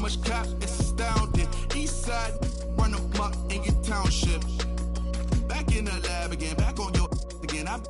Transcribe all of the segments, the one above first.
much cap, it's astounding. East side, run them up in your township. Back in the lab again, back on your again. I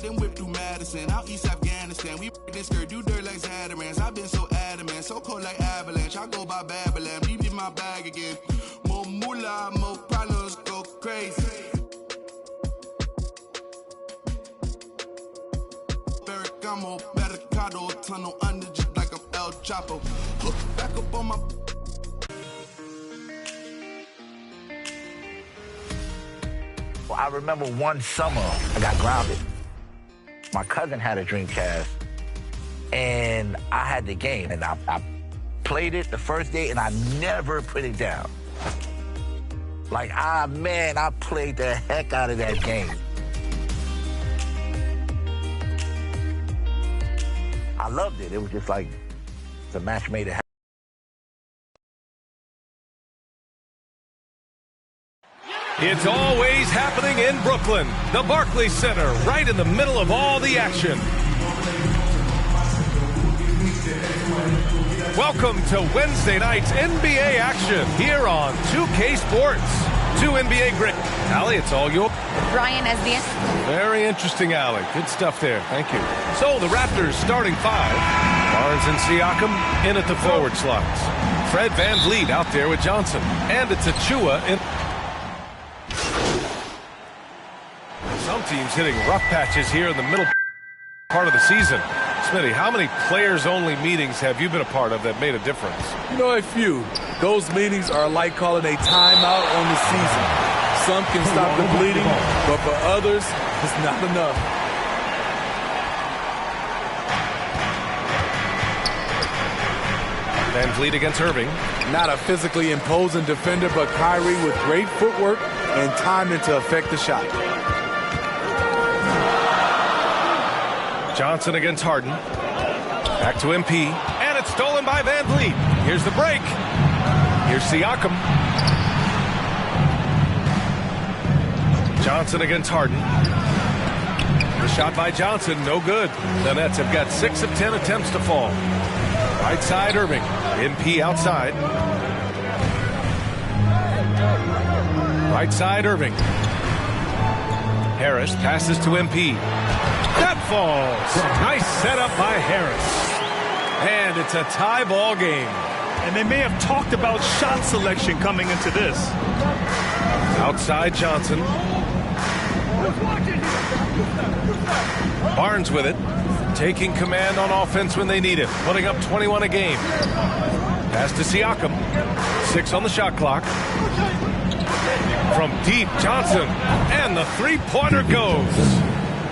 then whip through Madison, out East Afghanistan. We this skirt, do dirt like Zatarans. I've been so adamant, so cold like avalanche. I go by Babylon, leave in my bag again. More moolah, more problems, go crazy. Ferragamo, Barricado, tunnel under just like I'm El Chapo. Back up on my. Well, I remember one summer I got grounded. My cousin had a Dreamcast, and I had the game, and I played it the first day, and I never put it down. Like, man, I played the heck out of that game. I loved it. It was just like it's a match made in heaven. It's always happening in Brooklyn, the Barclays Center, right in the middle of all the action. Welcome to Wednesday night's NBA action here on 2K Sports. 2 NBA great. Allie, it's all yours. Ryan as the... Very interesting, Allie. Good stuff there. Thank you. So the Raptors starting 5. Barnes and Siakam in at the forward slots. Fred VanVleet out there with Johnson. And it's Achua in... Some teams hitting rough patches here in the middle part of the season. Smitty, how many players-only meetings have you been a part of that made a difference? You know, a few. Those meetings are like calling a timeout on the season. Some can stop the bleeding, but for others, it's not enough. VanVleet against Irving. Not a physically imposing defender, but Kyrie with great footwork and timing to affect the shot. Johnson against Harden. Back to MP. And it's stolen by VanVleet. Here's the break. Here's Siakam. Johnson against Harden. The shot by Johnson, no good. The Nets have got 6 of 10 attempts to fall. Right side, Irving. MP outside. Right side, Irving. Harris passes to MP. That falls. Nice setup by Harris. And it's a tie ball game. And they may have talked about shot selection coming into this. Outside Johnson. Barnes with it. Taking command on offense when they need it. Putting up 21 a game. Pass to Siakam. 6 on the shot clock. From deep, Johnson. And the three-pointer goes.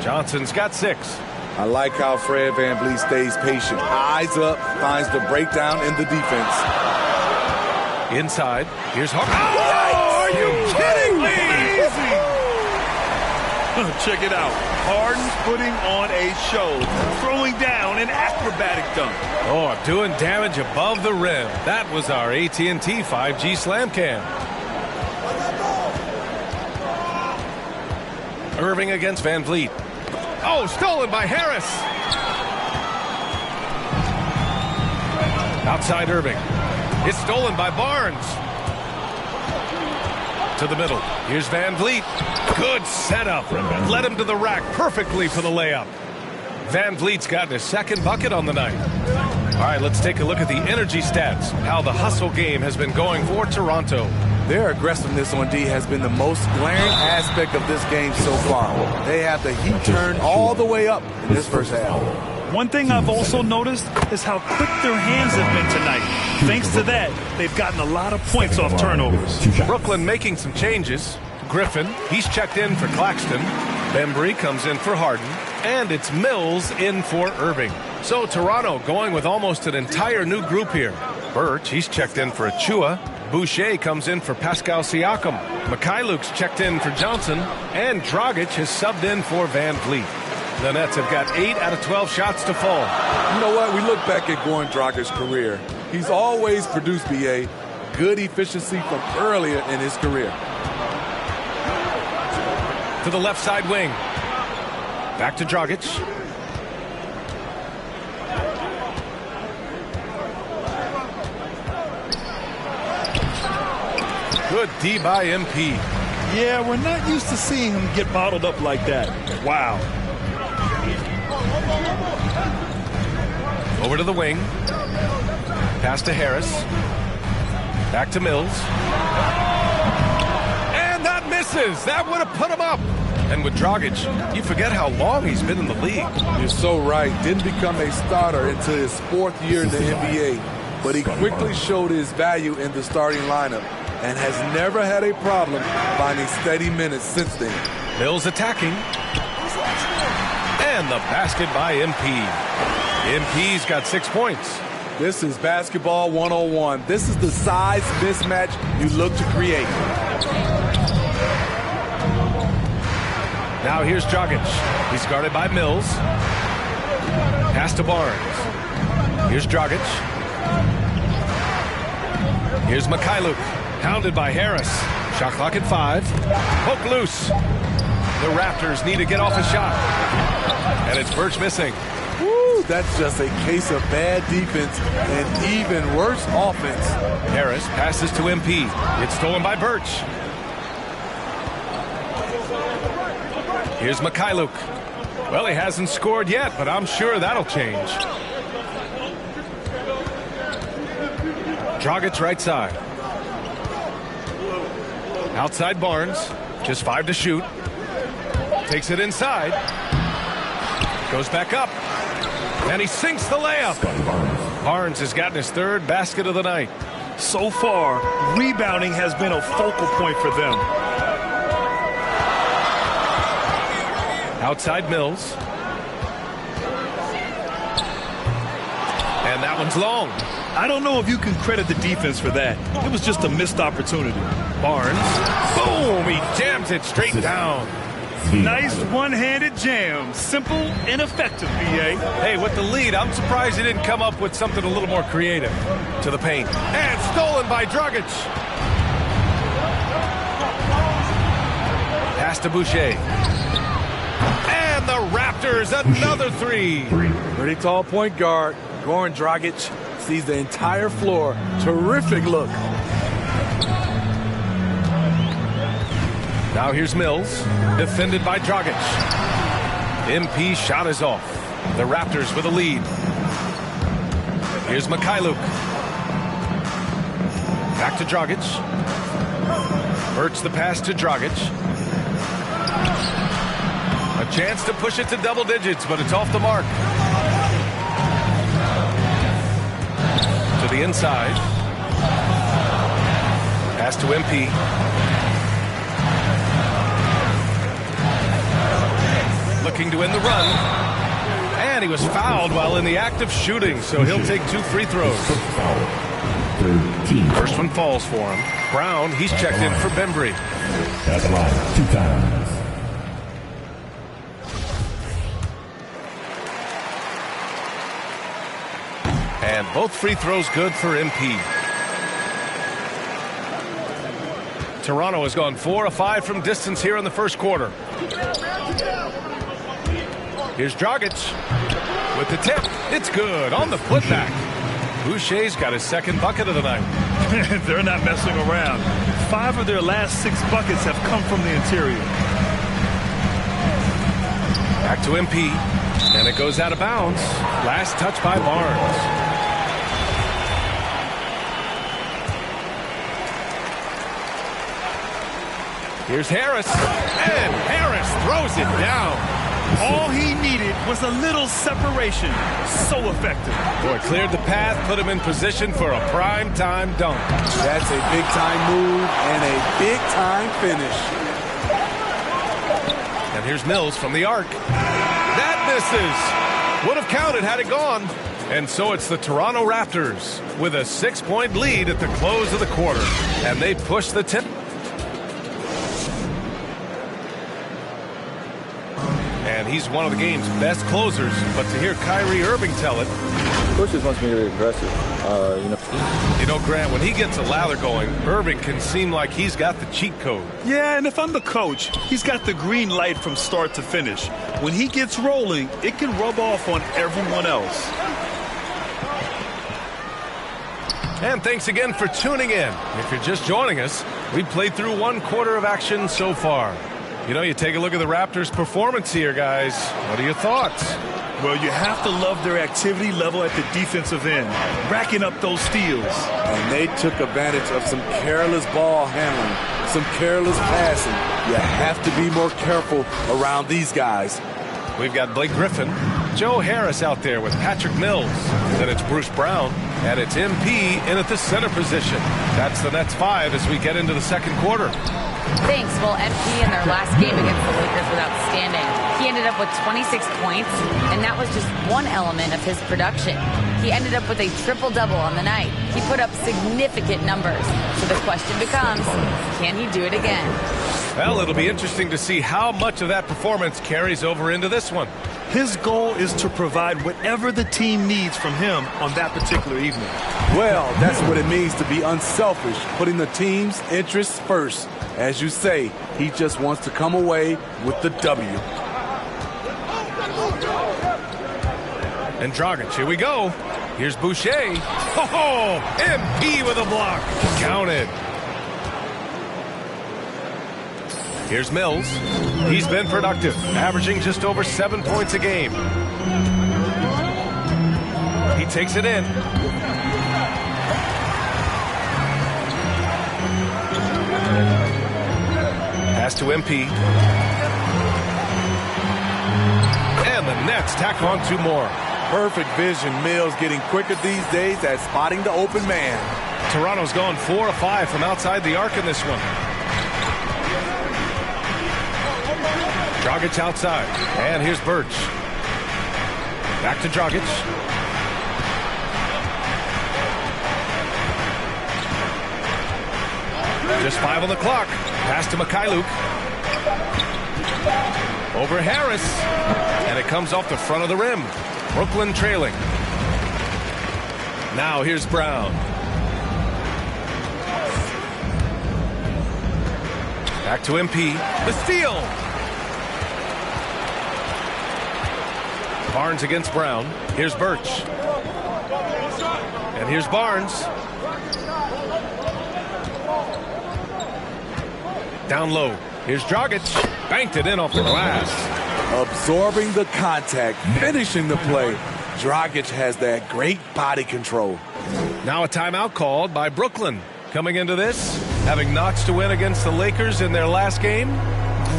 Johnson's got 6. I like how Fred VanVleet stays patient. Eyes up, finds the breakdown in the defense. Inside, here's Harden. Oh, are you kidding me? Check it out. Harden's putting on a show, throwing down an acrobatic dunk. Oh, doing damage above the rim. That was our AT&T 5G Slam Cam. Irving against VanVleet. Oh, stolen by Harris. Outside Irving. It's stolen by Barnes. To the middle. Here's VanVleet. Good setup. Led him to the rack perfectly for the layup. VanVleet's gotten his second bucket on the night. All right, let's take a look at the energy stats. How the hustle game has been going for Toronto. Their aggressiveness on D has been the most glaring aspect of this game so far. They have the heat turned all the way up in this first half. One thing I've also noticed is how quick their hands have been tonight. Thanks to that, they've gotten a lot of points off turnovers. Brooklyn making some changes. Griffin, he's checked in for Claxton. Bembry comes in for Harden. And it's Mills in for Irving. So Toronto going with almost an entire new group here. Birch, he's checked in for Achua. Boucher comes in for Pascal Siakam. Mikhailuk's checked in for Johnson. And Dragic has subbed in for VanVleet. The Nets have got 8 out of 12 shots to fall. You know what? We look back at Goran Dragic's career. He's always produced, BA, good efficiency from earlier in his career. To the left side wing. Back to Dragic. Good D by MP. Yeah, we're not used to seeing him get bottled up like that. Wow. Over to the wing. Pass to Harris. Back to Mills. And that misses. That would have put him up. And with Dragic, you forget how long he's been in the league. You're so right. Didn't become a starter until his 4th year in the NBA. But he quickly showed his value in the starting lineup and has never had a problem finding steady minutes since then. Mills attacking. And the basket by MP. MP's got 6 points. This is basketball 101. This is the size mismatch you look to create. Now here's Dragic. He's guarded by Mills. Pass to Barnes. Here's Dragic. Here's Mikhailuk. Hounded by Harris. Shot clock at 5. Poke loose. The Raptors need to get off a shot. And it's Birch missing. Woo, that's just a case of bad defense and even worse offense. Harris passes to MP. It's stolen by Birch. Here's Mikhailuk. Well, he hasn't scored yet, but I'm sure that'll change. Dragic right side. Outside Barnes. Just 5 to shoot. Takes it inside. Goes back up. And he sinks the layup. Barnes has gotten his 3rd basket of the night. So far, rebounding has been a focal point for them. Outside Mills. And that one's long. I don't know if you can credit the defense for that. It was just a missed opportunity. Barnes. Boom! He jams it straight down. Nice one-handed jam. Simple and effective, B.A. Hey, with the lead, I'm surprised he didn't come up with something a little more creative. To the paint. And stolen by Dragic. Pass to Boucher. And the Raptors, another 3. Pretty tall point guard. Goran Dragic sees the entire floor. Terrific look. Now here's Mills, defended by Dragic. MP shot is off. The Raptors with a lead. Here's Mikhailuk. Back to Dragic. Birch the pass to Dragic. A chance to push it to double digits, but it's off the mark. To the inside. Pass to MP. Looking to end the run. And he was fouled while in the act of shooting, so he'll take 2 free throws. First one falls for him. Brown, he's checked in for Bembry. That's line 2 times. And both free throws good for MP. Toronto has gone 4 of 5 from distance here in the first quarter. Here's Dragic with the tip. It's good on the putback. Boucher's got his 2nd bucket of the night. They're not messing around. 5 of their last 6 buckets have come from the interior. Back to MP. And it goes out of bounds. Last touch by Barnes. Here's Harris. And Harris throws it down. All he needed was a little separation. So effective. Boy, cleared the path, put him in position for a prime-time dunk. That's a big-time move and a big-time finish. And here's Mills from the arc. That misses. Would have counted had it gone. And so it's the Toronto Raptors with a 6-point lead at the close of the quarter. And they push the tip. And he's one of the game's best closers. But to hear Kyrie Irving tell it. Coach just wants me to be aggressive. You know, Grant, when he gets a lather going, Irving can seem like he's got the cheat code. Yeah, and if I'm the coach, he's got the green light from start to finish. When he gets rolling, it can rub off on everyone else. And thanks again for tuning in. If you're just joining us, we've played through 1 quarter of action so far. You know, you take a look at the Raptors' performance here, guys. What are your thoughts? Well, you have to love their activity level at the defensive end, racking up those steals. And they took advantage of some careless ball handling, some careless passing. You have to be more careful around these guys. We've got Blake Griffin, Joe Harris out there with Patrick Mills. Then it's Bruce Brown, and it's MP in at the center position. That's the Nets 5 as we get into the second quarter. Thanks. Well, MP in their last game against the Lakers was outstanding. He ended up with 26 points, and that was just one element of his production. He ended up with a triple-double on the night. He put up significant numbers. So the question becomes, can he do it again? Well, it'll be interesting to see how much of that performance carries over into this one. His goal is to provide whatever the team needs from him on that particular evening. Well, that's what it means to be unselfish, putting the team's interests first. As you say, he just wants to come away with the W. And Dragic, here we go. Here's Boucher. Oh, MP with a block. Counted. Here's Mills. He's been productive, averaging just over 7 points a game. He takes it in. Pass to MP. And the Nets tack on 2 more. Perfect vision. Mills getting quicker these days at spotting the open man. Toronto's gone 4 of 5 from outside the arc in this one. Dragic outside. And here's Birch. Back to Dragic. Just 5 on the clock. Pass to Mikhailuk. Over Harris. And it comes off the front of the rim. Brooklyn trailing. Now here's Brown. Back to MP. The steal. Barnes against Brown. Here's Birch. And here's Barnes. Down low. Here's Dragic. Banked it in off the glass. Absorbing the contact, finishing the play. Dragic has that great body control. Now a timeout called by Brooklyn. Coming into this, having notched to win against the Lakers in their last game.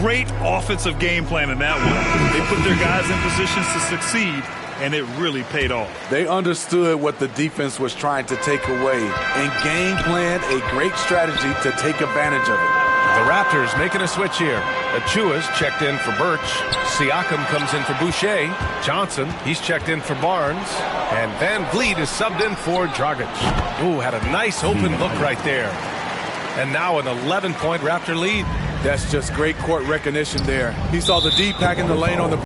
Great offensive game plan in that one. They put their guys in positions to succeed, and it really paid off. They understood what the defense was trying to take away and game planned a great strategy to take advantage of it. The Raptors making a switch here. Achua's checked in for Birch. Siakam comes in for Boucher. Johnson, he's checked in for Barnes. And Van Vliet is subbed in for Dragic. Ooh, had a nice open look right there. And now an 11-point Raptor lead. That's just great court recognition there. He saw the D pack in the lane on the